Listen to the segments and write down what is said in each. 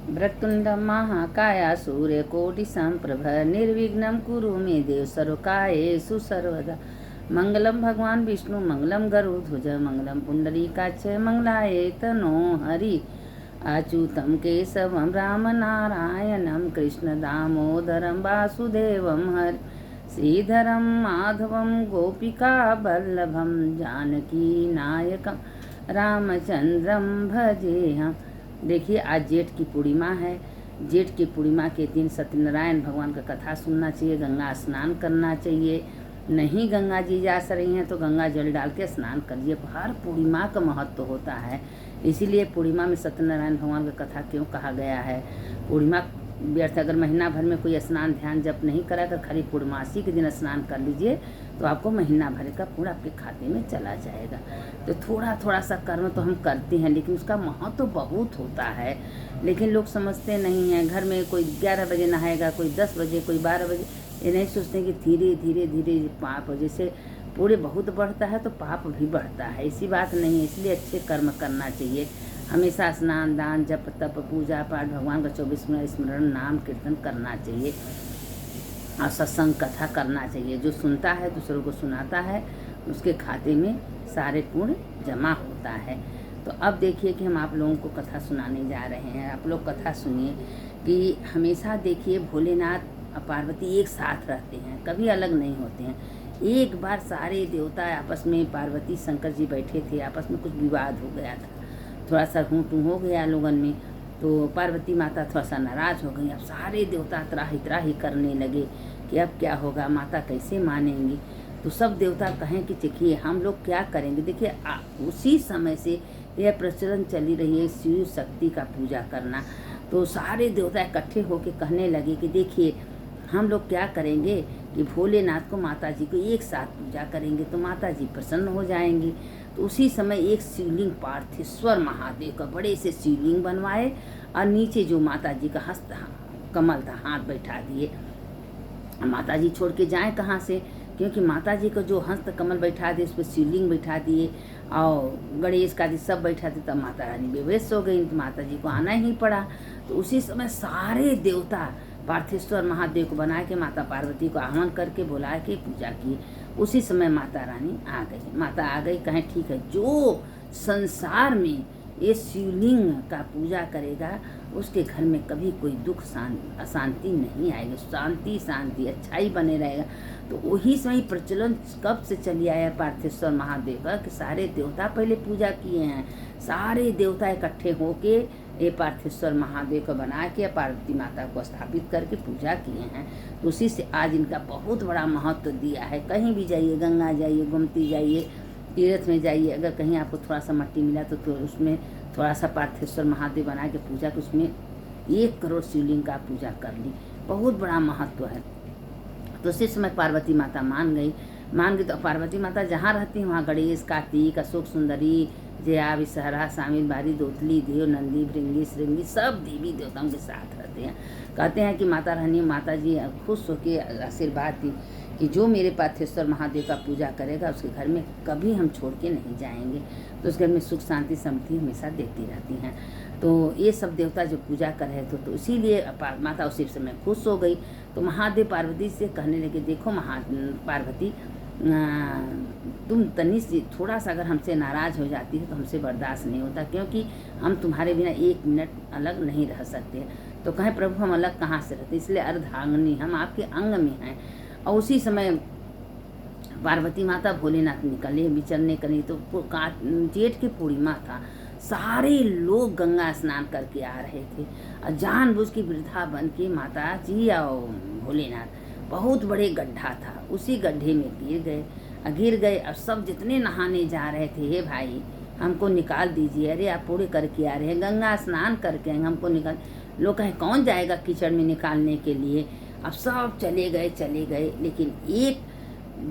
वक्रतुंड महाकाय सूर्यकोटि संप्रभ निर्विघ्नं कुरु मे देव सर्वकार्येषु सर्वदा। मंगलम भगवान विष्णु मंगलम गरुध्वज मंगलम पुंडरीकाक्ष मंगलाय तनो हरि। अच्युतं केशवं राम नारायणं कृष्ण दामोदरं वासुदेवं हरि। श्रीधरं माधवं गोपिका वल्लभं जानकी नायकं रामचंद्रं भजेहम्। देखिए, आज जेठ की पूर्णिमा है। जेठ की पूर्णिमा के दिन सत्यनारायण भगवान का कथा सुनना चाहिए, गंगा स्नान करना चाहिए। नहीं गंगा जी जा रही हैं तो गंगा जल डाल के स्नान करिए। हर पूर्णिमा का महत्व होता है, इसीलिए पूर्णिमा में सत्यनारायण भगवान का कथा क्यों कहा गया है। पूर्णिमा व्यर्थ, अगर महीना भर में कोई स्नान ध्यान जप नहीं करा कर खाली पूर्णमासी के दिन स्नान कर लीजिए तो आपको महीना भर का पूरा आपके खाते में चला जाएगा। तो थोड़ा थोड़ा सा कर्म तो हम करते हैं, लेकिन उसका महत्व तो बहुत होता है। लेकिन लोग समझते नहीं हैं। घर में कोई 11 बजे नहाएगा, कोई 10 बजे, कोई 12 बजे। ये नहीं सोचते कि धीरे धीरे धीरे पाप जैसे पूरे बहुत बढ़ता है तो पाप भी बढ़ता है। ऐसी बात नहीं है, इसलिए अच्छे कर्म करना चाहिए। हमेशा स्नान दान जप तप पूजा पाठ भगवान का 24 मिनट स्मरण नाम कीर्तन करना चाहिए और सत्संग कथा करना चाहिए। जो सुनता है दूसरों को सुनाता है, उसके खाते में सारे पुण्य जमा होता है। तो अब देखिए कि हम आप लोगों को कथा सुनाने जा रहे हैं। आप लोग कथा सुनिए कि हमेशा देखिए भोलेनाथ और पार्वती एक साथ रहते हैं, कभी अलग नहीं होते हैं। एक बार सारे देवता आपस में, पार्वती शंकर जी बैठे थे, आपस में कुछ विवाद हो गया था, थोड़ा सा हूँ टू हो गया लोगन में। तो पार्वती माता थोड़ा सा नाराज़ हो गई। अब सारे देवता त्राही करने लगे कि अब क्या होगा, माता कैसे मानेंगी। तो सब देवता कहें कि देखिए हम लोग क्या करेंगे। देखिए उसी समय से यह प्रचलन चली रही है शिव शक्ति का पूजा करना। तो सारे देवता इकट्ठे होकर कहने लगे कि देखिए हम लोग क्या करेंगे कि भोलेनाथ को माता जी को एक साथ पूजा करेंगे तो माता जी प्रसन्न हो जाएंगी। तो उसी समय एक शिवलिंग पार्थेश्वर महादेव का बड़े से शिवलिंग बनवाए और नीचे जो माता जी का हस्त कमल था हाथ बैठा दिए। माता जी छोड़ के जाएँ कहाँ से, क्योंकि माता जी का जो हस्त कमल बैठा दिए उस पर शिवलिंग बैठा दिए और गणेश का सब बैठा दिए। तब माता रानी बेहोश हो गई तो माता जी को आना ही पड़ा। तो उसी समय सारे देवता पार्थेश्वर महादेव को बना के माता पार्वती को आह्वान करके बुला के पूजा की। उसी समय माता रानी आ गई। माता आ गई, कहें ठीक है, जो संसार में ये शिवलिंग का पूजा करेगा उसके घर में कभी कोई दुख अशांति नहीं आएगी, शांति शांति अच्छाई बने रहेगा। तो वही समय प्रचलन कब से चली आया पार्थेश्वर महादेव का कि सारे देवता पहले पूजा किए हैं। सारे देवता इकट्ठे होके ये पार्थेश्वर महादेव को बना के पार्वती माता को स्थापित करके पूजा किए हैं। तो उसी से आज इनका बहुत बड़ा महत्व दिया है। कहीं भी जाइए, गंगा जाइए, गोमती जाइए, तीर्थ में जाइए, अगर कहीं आपको थोड़ा सा मट्टी मिला तो उसमें थोड़ा सा पार्थेश्वर महादेव बना के पूजा कर उसमें 1 करोड़ शिवलिंग का पूजा कर ली। बहुत बड़ा महत्व है। तो उसी समय पार्वती माता मान गई। तो पार्वती माता जहाँ रहती हैं वहाँ गणेश, कार्तिक, अशोक सुंदरी, जया, विषहरा, शामिल, बारी, दोतली, देव, नंदी, भृंगी, श्रृंगी सब देवी देवताओं के साथ रहते हैं। कहते हैं कि माता रानी, माता जी खुश होकर आशीर्वाद दी कि जो मेरे पार्थेश्वर महादेव का पूजा करेगा उसके घर में कभी हम छोड़ के नहीं जाएंगे। तो उस घर में सुख शांति समृद्धि हमेशा देती रहती हैं। तो ये सब देवता जो पूजा कर रहे थे तो इसीलिए माता उसी समय खुश हो गई। तो महादेव पार्वती से कहने लगे, देखो पार्वती, तुम तनी सी थोड़ा सा अगर हमसे नाराज़ हो जाती है तो हमसे बर्दाश्त नहीं होता, क्योंकि हम तुम्हारे बिना 1 मिनट अलग नहीं रह सकते। तो कहें प्रभु हम अलग कहाँ से रहते, इसलिए अर्धांगिनी हम आपके अंग में हैं। और उसी समय पार्वती माता भोलेनाथ निकले विचरने करी। तो जेठ की पूर्णिमा था, सारे लोग गंगा स्नान करके आ रहे थे और जानबूझ के वृद्धा बन के माता जी और भोलेनाथ बहुत बड़े गड्ढा था, उसी गड्ढे में गिर गए। और सब जितने नहाने जा रहे थे, हे भाई हमको निकाल दीजिए, अरे आप पूरे करके आ रहे हैं, गंगा स्नान करके हमको निकाल। लोग कहें कौन जाएगा कीचड़ में निकालने के लिए। अब सब चले गए। लेकिन एक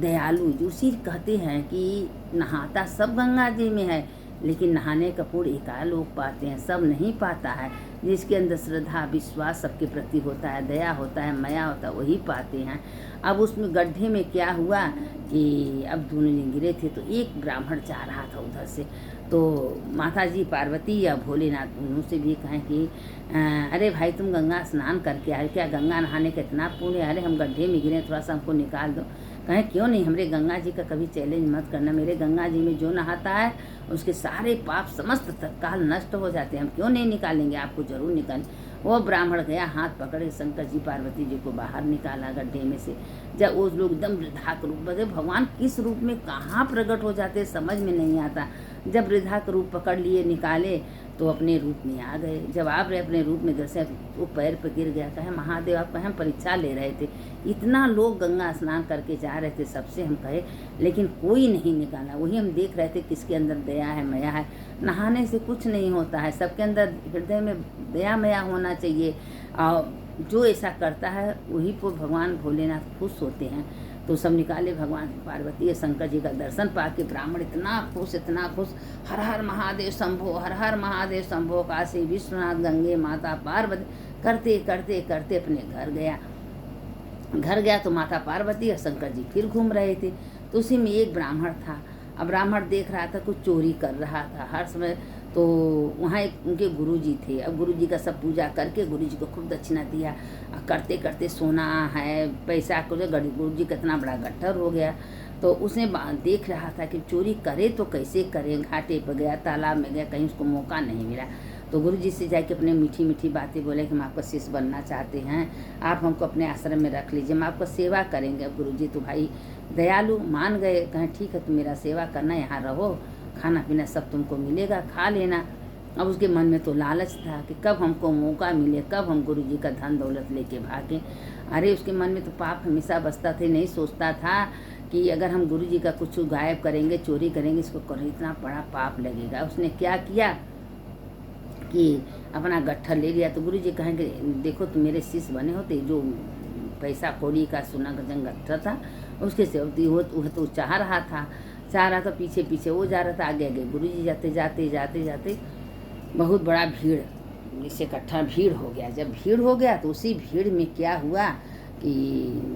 दयालु उसी कहते हैं कि नहाता सब गंगा जी में है, लेकिन नहाने का पुण्य एकाध लोग पाते हैं, सब नहीं पाता है। जिसके अंदर श्रद्धा विश्वास सबके प्रति होता है, दया होता है, माया होता है, वही पाते हैं। अब उसमें गड्ढे में क्या हुआ कि अब दोनों ने गिरे थे, तो एक ब्राह्मण जा रहा था उधर से, तो माता जी पार्वती या भोलेनाथ दोनों से भी कहें कि अरे भाई तुम गंगा स्नान करके आए, क्या गंगा नहाने का इतना पुण्य है? अरे हम गड्ढे में गिरे, थोड़ा सा हमको निकाल दो। कहें क्यों नहीं, हमरे गंगा जी का कभी चैलेंज मत करना, मेरे गंगा जी में जो नहाता है उसके सारे पाप समस्त तत्काल नष्ट हो जाते हैं, हम क्यों नहीं निकालेंगे, आपको जरूर निकालें। वो ब्राह्मण गया, हाथ पकड़े शंकर जी पार्वती जी को बाहर निकाला गड्ढे में से। जब वो लोग एकदम वृद्धाक रूप बदे, भगवान किस रूप में कहाँ प्रकट हो जाते समझ में नहीं आता। जब वृद्धाक रूप पकड़ लिए निकाले तो अपने रूप में आ गए। जब आप रहे अपने रूप में दर्शन, वो पैर पर गिर गया, कहे महादेव आप कहें परीक्षा ले रहे थे, इतना लोग गंगा स्नान करके जा रहे थे, सबसे हम कहे, लेकिन कोई नहीं निकाला। वही हम देख रहे थे किसके अंदर दया है माया है। नहाने से कुछ नहीं होता है, सबके अंदर हृदय में दया माया होना चाहिए, और जो ऐसा करता है वही पर भगवान भोलेनाथ खुश होते हैं। तो सब निकाले, भगवान पार्वती शंकर जी का दर्शन पाके ब्राह्मण इतना खुश, हर हर महादेव शंभो, हर हर महादेव शंभो, काशी विश्वनाथ गंगे माता पार्वती करते करते करते अपने घर गया। तो माता पार्वती और शंकर जी फिर घूम रहे थे। तो उसी में एक ब्राह्मण था। अब ब्राह्मण देख रहा था कुछ चोरी कर रहा था हर समय। तो वहाँ एक उनके गुरुजी थे। अब गुरुजी का सब पूजा करके गुरुजी को खूब दक्षिणा दिया। करते करते सोना है पैसा को, गुरुजी का इतना बड़ा गट्ठर हो गया। तो उसने देख रहा था कि चोरी करे तो कैसे करे, घाटे पर गया, तालाब में गया, कहीं उसको मौका नहीं मिला। तो गुरुजी से जाके अपने मीठी मीठी बातें बोले कि हम आपका शिष्य बनना चाहते हैं, आप हमको अपने आश्रम में रख लीजिए, हम आपका सेवा करेंगे। अब गुरुजी तो भाई दयालु मान गए, कहें ठीक है तुम मेरा सेवा करना, यहाँ रहो, खाना पीना सब तुमको मिलेगा, खा लेना। अब उसके मन में तो लालच था कि कब हमको मौका मिले, कब हम गुरुजी का धन दौलत लेके भागें। अरे उसके मन में तो पाप हमेशा बसता थे, नहीं सोचता था कि अगर हम गुरुजी का कुछ गायब करेंगे, चोरी करेंगे, इसको कर इतना बड़ा पाप लगेगा। उसने क्या किया कि अपना गट्ठर ले लिया। तो गुरुजी कहेंगे देखो तुम मेरे शिष्य बने होते, जो पैसा कौड़ी का सोना का जंग गट्ठर था उसके से वह तो चाह रहा था, पीछे पीछे वो जा रहा था, आगे आगे गुरुजी जाते जाते जाते जाते बहुत बड़ा भीड़, इससे इकट्ठा भीड़ हो गया। जब भीड़ हो गया तो उसी भीड़ में क्या हुआ कि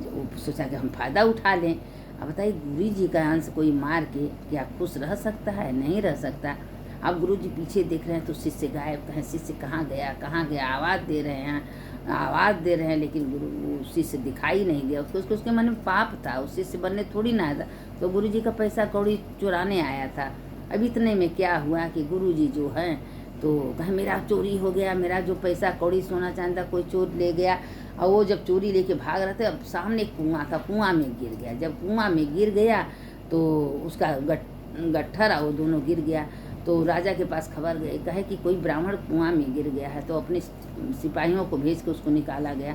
वो सोचा कि हम फ़ायदा उठा लें। अब बताइए गुरुजी का अंश कोई मार के क्या खुश रह सकता है? नहीं रह सकता। अब गुरुजी पीछे देख रहे हैं तो शिष्य गायब, कहें शिष्य कहाँ गया, आवाज़ दे रहे हैं, लेकिन गुरु शिष्य दिखाई नहीं दिया। उसके मन में पाप था, उस शिष्य बनने थोड़ी ना आया था, तो गुरुजी का पैसा कौड़ी चुराने आया था। अब इतने में क्या हुआ कि गुरुजी जो है तो कहे मेरा चोरी हो गया, मेरा जो पैसा कौड़ी सोना चांदी कोई चोर ले गया। और वो जब चोरी लेके भाग रहे थे, अब सामने कुआं था, कुआं में गिर गया। जब कुआं में गिर गया तो उसका गट्ठर और दोनों गिर गया। तो राजा के पास खबर गई, कहे कि कोई ब्राह्मण कुआं में गिर गया है। तो अपने सिपाहियों को भेज के उसको निकाला गया।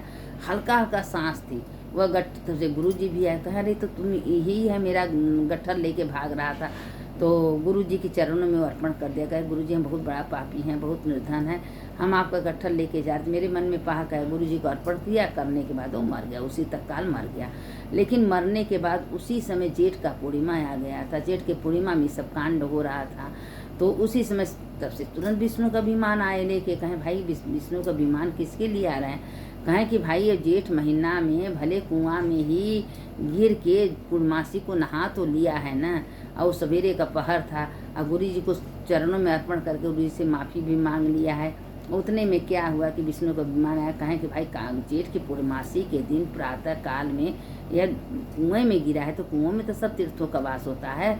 हल्का हल्का सांस थी, वह गट्ठर से गुरुजी भी आए, कहे अरे तो तुम यही है, मेरा गट्ठर लेके भाग रहा था। तो गुरुजी के चरणों में अर्पण कर दिया, कहे गुरुजी हम बहुत बड़ा पापी हैं, बहुत निर्धन है, हम आपका गट्ठर लेके जा रहे। मेरे मन में पाक है, गुरुजी को अर्पण किया, करने के बाद वो मर गया, उसी तत्काल मर गया। लेकिन मरने के बाद उसी समय जेठ का पूर्णिमा आ गया था। जेठ के पूर्णिमा में सब कांड हो रहा था। तो उसी समय तब से तुरंत विष्णु का विमान आए लेके, कहें भाई विष्णु का विमान किसके लिए आ रहे हैं? कहें कि भाई ये जेठ महीना में भले कुआं में ही गिर के पूर्णमासी को नहा तो लिया है ना, और सवेरे का पहर था, और गुरुजी को चरणों में अर्पण करके गुरुजी से माफ़ी भी मांग लिया है। उतने में क्या हुआ कि विष्णु का विमान आया। कहें कि भाई जेठ की पूर्णमासी के दिन प्रातः काल में यह कुएं में गिरा है, तो कुओं में तो सब तीर्थों का वास होता है,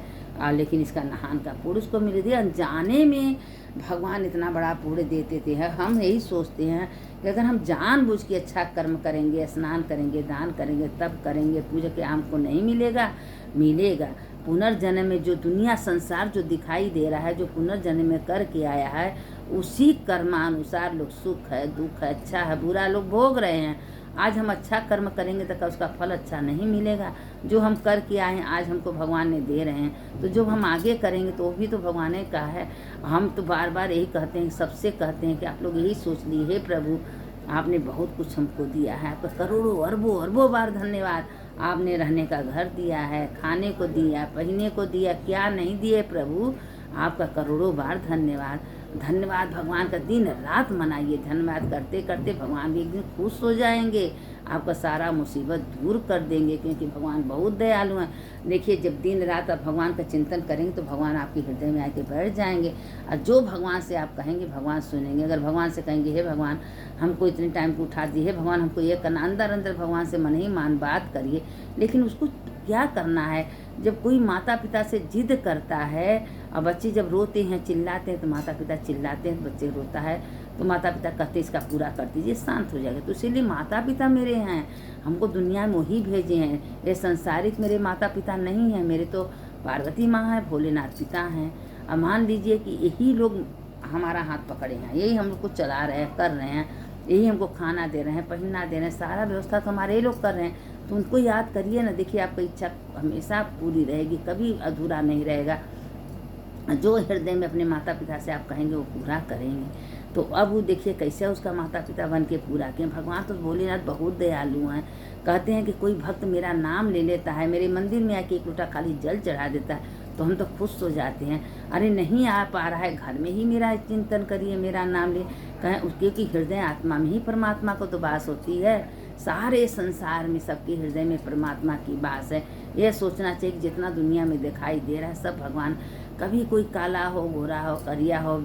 लेकिन इसका नहान का पुण्य उसको मिल दिया। अनजाने में भगवान इतना बड़ा पुण्य देते थे। हम यही सोचते हैं कि अगर हम जानबूझ के अच्छा कर्म करेंगे, स्नान करेंगे, दान करेंगे, तब करेंगे, पूजा के हमको नहीं मिलेगा। पुनर्जन्म में जो दुनिया संसार जो दिखाई दे रहा है, जो पुनर्जन्म में करके आया है, उसी कर्मानुसार लोग सुख है, दुख है, अच्छा है, बुरा लोग भोग रहे हैं। आज हम अच्छा कर्म करेंगे तो उसका फल अच्छा नहीं मिलेगा। जो हम करके आए हैं आज हमको भगवान ने दे रहे हैं, तो जो हम आगे करेंगे तो वो भी तो भगवान ने कहा है। हम तो बार बार यही कहते हैं, सबसे कहते हैं कि आप लोग यही सोच ली, हे प्रभु आपने बहुत कुछ हमको दिया है, आपका करोड़ों अरबों बार धन्यवाद। आपने रहने का घर दिया है, खाने को दिया, पहनने को दिया, क्या नहीं दिए प्रभु? आपका करोड़ों बार धन्यवाद। धन्यवाद भगवान का दिन रात मनाइए। धन्यवाद करते करते भगवान भी एक दिन खुश हो जाएंगे, आपका सारा मुसीबत दूर कर देंगे, क्योंकि भगवान बहुत दयालु हैं। देखिए, जब दिन रात आप भगवान का चिंतन करेंगे तो भगवान आपके हृदय में आके बैठ जाएंगे, और जो भगवान से आप कहेंगे भगवान सुनेंगे। अगर भगवान से कहेंगे हे भगवान हमको इतने टाइम को उठा दिए, हे भगवान हमको ये करना, अंदर अंदर भगवान से मन ही मान बात करिए। लेकिन उसको क्या करना है, जब कोई माता पिता से जिद करता है और बच्चे जब रोते हैं चिल्लाते हैं तो माता पिता चिल्लाते हैं, बच्चे रोता है तो माता पिता कहते इसका पूरा कर दीजिए, शांत हो जाएगा। तो इसीलिए माता पिता मेरे हैं, हमको दुनिया में वही भेजे हैं। ये संसारिक मेरे माता पिता नहीं हैं, मेरे तो पार्वती माँ है, भोलेनाथ पिता हैं। अब मान लीजिए कि यही लोग हमारा हाथ पकड़े हैं, यही हम लोग को चला रहे हैं, कर रहे हैं, यही हमको खाना दे रहे हैं, पहनना दे रहे हैं, सारा व्यवस्था तो हमारे ये लोग कर रहे हैं। तो उनको याद करिए ना। देखिए, आपकी इच्छा हमेशा पूरी रहेगी, कभी अधूरा नहीं रहेगा। जो हृदय में अपने माता पिता से आप कहेंगे वो पूरा करेंगे। तो अब वो देखिए कैसे उसका माता पिता बन के पूरा किए। भगवान तो भोलेनाथ बहुत दयालु हैं। कहते हैं कि कोई भक्त मेरा नाम ले लेता है, मेरे मंदिर में आके एक लोटा खाली जल चढ़ा देता है तो हम तो खुश हो जाते हैं। अरे नहीं आ पा रहा है, घर में ही मेरा चिंतन करिए, मेरा नाम ले कहें, उसके कि हृदय आत्मा में ही परमात्मा को तो वास होती है। सारे संसार में सबके हृदय में परमात्मा की वास है। यह सोचना चाहिए कि जितना दुनिया में दिखाई दे रहा है सब भगवान, कभी कोई काला हो, गोरा हो, करिया हो,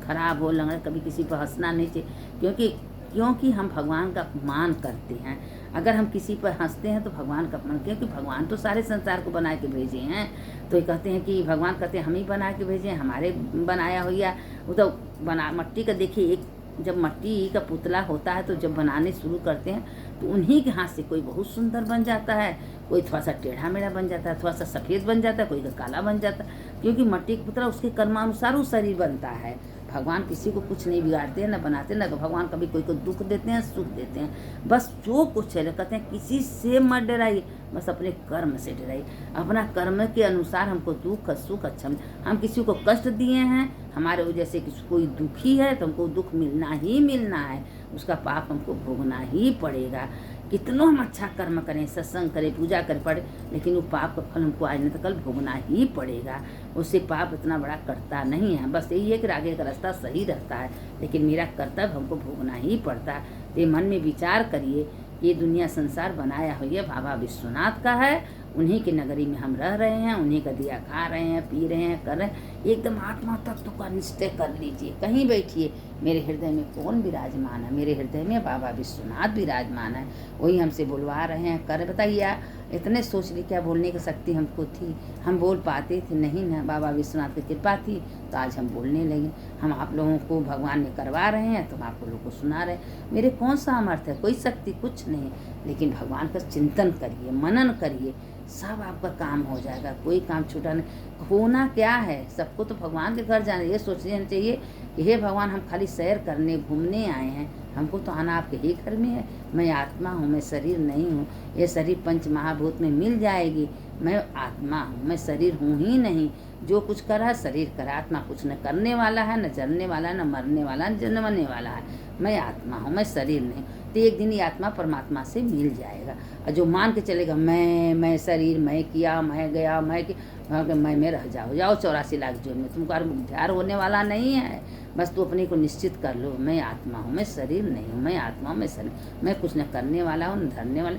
खराब हो, लंगड़ा, कभी किसी पर हंसना नहीं चाहिए, क्योंकि हम भगवान का अपमान करते हैं। अगर हम किसी पर हंसते हैं तो भगवान का अपमान, क्योंकि भगवान तो सारे संसार को बना के भेजे हैं। तो ये कहते हैं कि भगवान कहते हैं हम ही बना के भेजे हैं, हमारे बनाया हो, या वो तो बना मट्टी का। देखिए, एक जब मट्टी का पुतला होता है तो जब बनाने शुरू करते हैं तो उन्हीं के हाथ से कोई बहुत सुंदर बन जाता है, कोई थोड़ा सा टेढ़ा मेढ़ा बन जाता है, थोड़ा सा सफ़ेद बन जाता है, कोई का काला बन जाता है, क्योंकि मट्टी का पुतला उसके कर्मानुसार वो शरीर बनता है। भगवान किसी को कुछ नहीं बिगाड़ते हैं, ना बनाते, ना भगवान कभी कोई को दुख देते हैं, सुख देते हैं। बस जो कुछ है कहते हैं किसी से मत डराइए, बस अपने कर्म से डराइए। अपना कर्म के अनुसार हमको दुख सुख अच्छा, हम किसी को कष्ट दिए हैं, हमारे वजह से कोई दुखी है तो हमको दुख मिलना ही मिलना है, उसका पाप हमको भोगना ही पड़ेगा। कितनों हम अच्छा कर्म करें, सत्संग करें, पूजा कर पड़े, लेकिन वो पाप का फल हमको आज नहीं तो कल भोगना ही पड़ेगा। उससे पाप इतना बड़ा करता नहीं है। बस यही है कि आगे का रास्ता सही रहता है, लेकिन मेरा कर्तव्य हमको भोगना ही पड़ता है। तो मन में विचार करिए, ये दुनिया संसार बनाया हुआ बाबा विश्वनाथ का है, उन्हीं की नगरी में हम रह रहे हैं, उन्हीं का दिया खा रहे हैं, पी रहे हैं, कर रहे हैं। एकदम आत्मा तत्व का निश्चय कर लीजिए, कहीं बैठिए, मेरे हृदय में कौन विराजमान है, मेरे हृदय में बाबा विश्वनाथ विराजमान है, वही हमसे बुलवा रहे हैं, कर बताइए। इतने सोच ली, क्या बोलने की शक्ति हमको थी, हम बोल पाते थे नहीं ना, बाबा विश्वनाथ की कृपा थी तो आज हम बोलने लगे। हम आप लोगों को भगवान ने करवा रहे हैं तो हम आप लोगों को सुना रहे हैं। मेरे कौन सा सामर्थ्य है, कोई शक्ति कुछ नहीं, लेकिन भगवान का चिंतन करिए, मनन करिए, सब आपका काम हो जाएगा, कोई काम छूटा नहीं। होना क्या है, सबको तो भगवान के घर जाना, ये सोचना चाहिए कि हे भगवान हम खाली सैर करने घूमने आए हैं, हमको तो आना आपके ही घर में है। मैं आत्मा हूँ, मैं शरीर नहीं हूँ। ये शरीर पंच महाभूत में मिल जाएगी, मैं आत्मा हूँ, मैं शरीर हूँ ही नहीं। जो कुछ करा शरीर करा, आत्मा कुछ न करने वाला है, न जलने वाला है, न मरने वाला है, न जन्मने वाला है। मैं आत्मा हूँ, मैं शरीर नहीं। तो एक दिन ये आत्मा परमात्मा से मिल जाएगा। और जो मान के चलेगा मैं शरीर, मैं किया, मैं गया, मैं में रह जाओ 84 लाख जो में, तुमको उद्धार होने वाला नहीं है। बस तू अपने को निश्चित कर लो, मैं आत्मा हूँ, मैं शरीर नहीं हूँ, मैं आत्मा हूँ, मैं शरीर, मैं कुछ न करने वाला हूँ, न धरने वाला।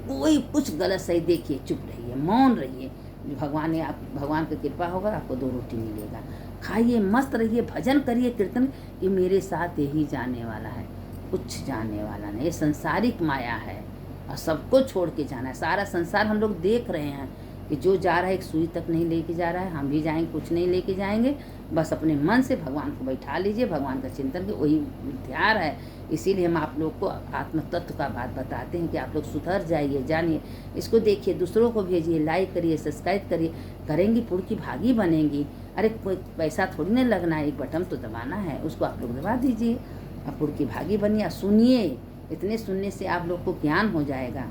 कोई कुछ गलत सही देखिए, चुप रहिए, मौन रहिए। भगवान की कृपा होगा, आपको 2 रोटी मिलेगा, खाइए, मस्त रहिए, भजन करिए, कीर्तन, कि मेरे साथ यही जाने वाला है, कुछ जाने वाला नहीं। ये संसारिक माया है और सबको छोड़ के जाना है। सारा संसार हम लोग देख रहे हैं कि जो जा रहा है एक सुई तक नहीं लेके जा रहा है, हम भी जाएंगे कुछ नहीं लेके जाएंगे। बस अपने मन से भगवान को बैठा लीजिए, भगवान का चिंतन के वही ध्यान है। इसीलिए हम आप लोग को आत्म तत्व का बात बताते हैं कि आप लोग सुधर जाइए, जानिए, इसको देखिए, दूसरों को भेजिए, लाइक करिए, सब्सक्राइब करिए, करेंगी पुण्य की भागी बनेंगी। अरे कोई पैसा थोड़ी ना लगना है, एक बटन तो दबाना है, उसको आप लोग दबा दीजिए, आप पुण्य की भागी बनिए। सुनिए, इतने सुनने से आप लोग को ज्ञान हो जाएगा।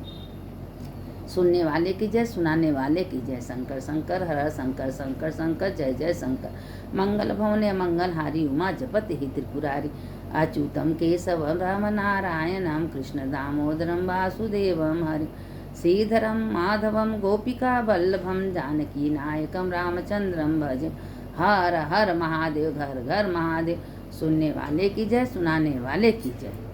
सुनने वाले की जय, सुनाने वाले की जय। शंकर शंकर हर शंकर, शंकर शंकर जय जय शंकर। मंगल भवने मंगलहारी, उमा जपत ही त्रिपुरारी। अच्युतम केशवम राम नारायणम, कृष्ण दामोदरम वासुदेवम हरि। श्रीधरम माधवम गोपिका वल्लभम, जानकी नायकम रामचंद्रम भज। हर हर महादेव, घर घर महादेव। सुनने वाले की जय, सुनाने वाले की जय।